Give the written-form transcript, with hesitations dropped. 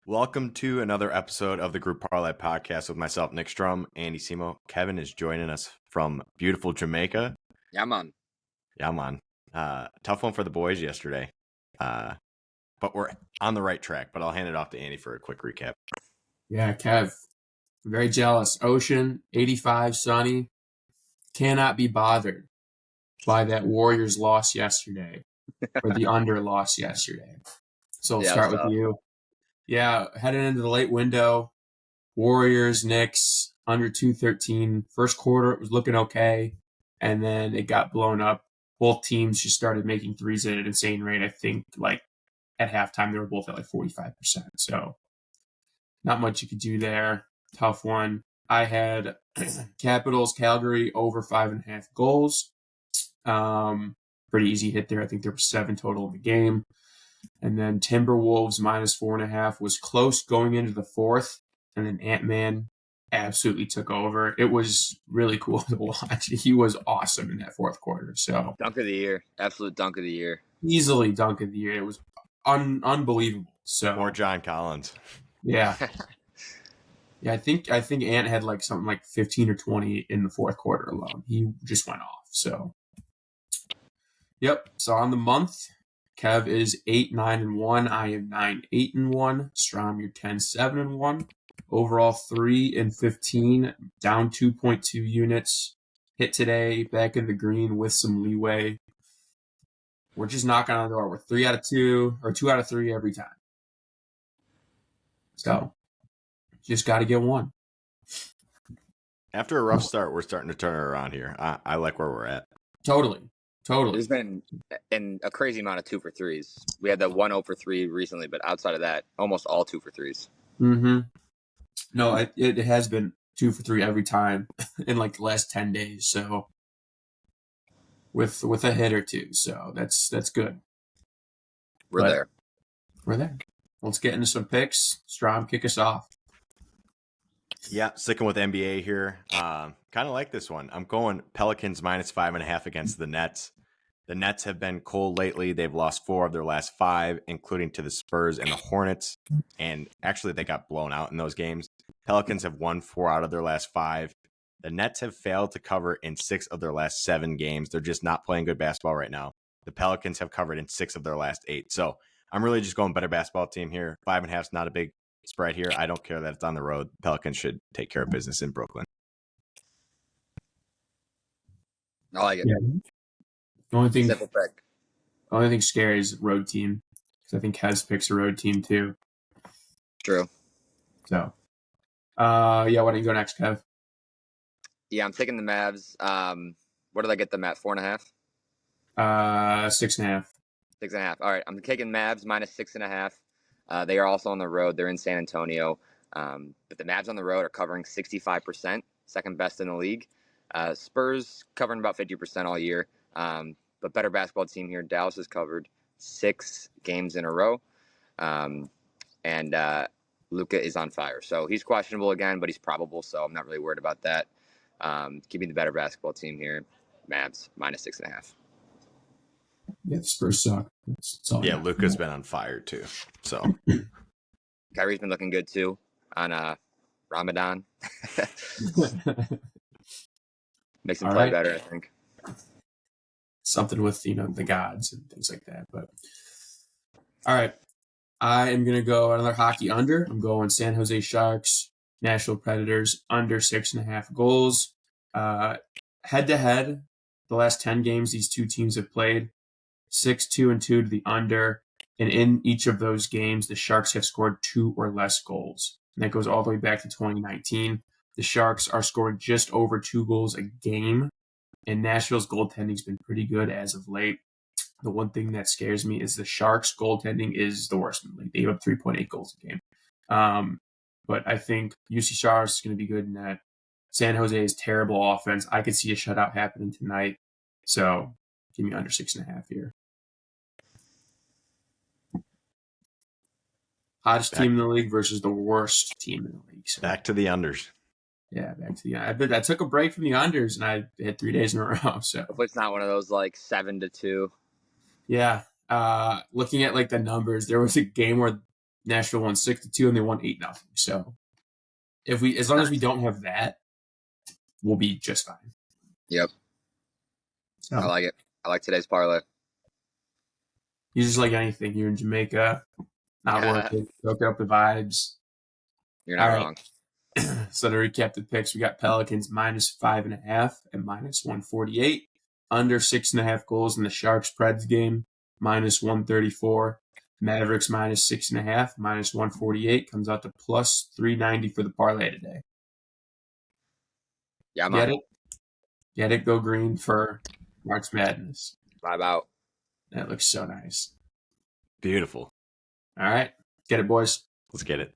Welcome to another episode of the Group Parlay podcast with myself, Nick Strum, Andy Simo. Kevin is joining us from beautiful Jamaica. Yeah, man. Yeah, man. Tough one for the boys yesterday, but we're on the right track. But I'll hand it off to Andy for a quick recap. Yeah, Kev, very jealous. Ocean, 85, sunny. Cannot be bothered by that Warriors loss yesterday or the under loss yesterday. So we'll start with you. Yeah, heading into the late window, Warriors, Knicks, under 213. First quarter, it was looking okay, and then it got blown up. Both teams just started making threes at an insane rate. I think, like, at halftime, they were both at, like, 45%. So not much you could do there. Tough one. I had Capitals, Calgary, over 5.5 goals. Pretty easy hit there. I think there were 7 total in the game. And then Timberwolves, minus 4.5, was close going into the fourth. And then Ant-Man absolutely took over. It was really cool to watch. He was awesome in that fourth quarter. So dunk of the year. Absolute dunk of the year. Easily dunk of the year. It was unbelievable. So More John Collins. Yeah. Yeah, I think Ant had like something like 15 or 20 in the fourth quarter alone. He just went off. So, yep. So on the month, Kev is 8-9-1. I am 9-8-1. Strom, you're 10-7-1. Overall 3-15, down 2.2 units. Hit today, back in the green with some leeway. We're just knocking on the door. We're 3 out of 2 or 2 out of 3 every time. So just got to get one. After a rough start, we're starting to turn it around here. I like where we're at. Totally. There's been a crazy amount of 2 for 3s. We had that 1 0 for 3 recently, but outside of that, almost all 2 for 3s. Mm-hmm. No, it has been 2 for 3 every time in like the last 10 days. So with a hit or two, so that's good. We're there. Let's get into some picks. Strom, kick us off. Yeah, sticking with NBA here. Kind of like this one. I'm going Pelicans minus 5.5 against the Nets. The Nets have been cold lately. They've lost 4 of their last 5, including to the Spurs and the Hornets. And actually, they got blown out in those games. Pelicans have won 4 out of their last 5. The Nets have failed to cover in 6 of their last 7 games. They're just not playing good basketball right now. The Pelicans have covered in 6 of their last 8. So I'm really just going better basketball team here. 5.5 is not a big spread here. I don't care that it's on the road. Pelicans should take care of business in Brooklyn. I like it. Yeah. Simple pick. The only thing scary is road team. Because I think Kez picks a road team too. True. So, why don't you go next, Kev? Yeah, I'm taking the Mavs. What did I get them at? 4.5? 6.5. 6.5. All right, I'm taking Mavs minus 6.5. They are also on the road. They're in San Antonio. But the Mavs on the road are covering 65%, second best in the league. Spurs covering about 50% all year. But better basketball team here. Dallas has covered 6 games in a row. And Luka is on fire. So he's questionable again, but he's probable. So I'm not really worried about that. Give me the better basketball team here. Mavs minus 6.5. Yeah, the Spurs suck. That's all. Yeah, Luka's been on fire too. So Kyrie's been looking good too on Ramadan. Makes him play better, I think. Something with the gods and things like that. But all right, I am gonna go another hockey under. I'm going San Jose Sharks, Nashville Predators under 6.5 goals. Head to head, the last 10 games these two teams have played, 6-2-2 to the under, and in each of those games, the Sharks have scored 2 or less goals. And that goes all the way back to 2019. The Sharks are scoring just over 2 goals a game, and Nashville's goaltending's been pretty good as of late. The one thing that scares me is the Sharks' goaltending is the worst in the league. They give up 3.8 goals a game. But I think UC Sharks is going to be good in that. San Jose is terrible offense. I could see a shutout happening tonight. So give me under 6.5 here. Hottest team in the league versus the worst team in the league. So, back to the unders. Yeah, back to the unders. I took a break from the unders, and I hit 3 days in a row. So hopefully it's not one of those like 7-2. Yeah. Looking at like the numbers, there was a game where Nashville won 6-2, and they won 8-0. So as long as we don't have that, we'll be just fine. Yep. So I like it. I like today's parlay. you just like anything. You're in Jamaica, not working, soak up the vibes. You're not All wrong. right. So to recap the picks, we got Pelicans -5.5 and -148. Under 6.5 goals in the Sharks Preds game, -134. Mavericks -6.5, -148. Comes out to +390 for the parlay today. Yeah, I'm Get on. it? Get it? Go green for March Madness. Vibe out. That looks so nice. Beautiful. All right. Get it, boys. Let's get it.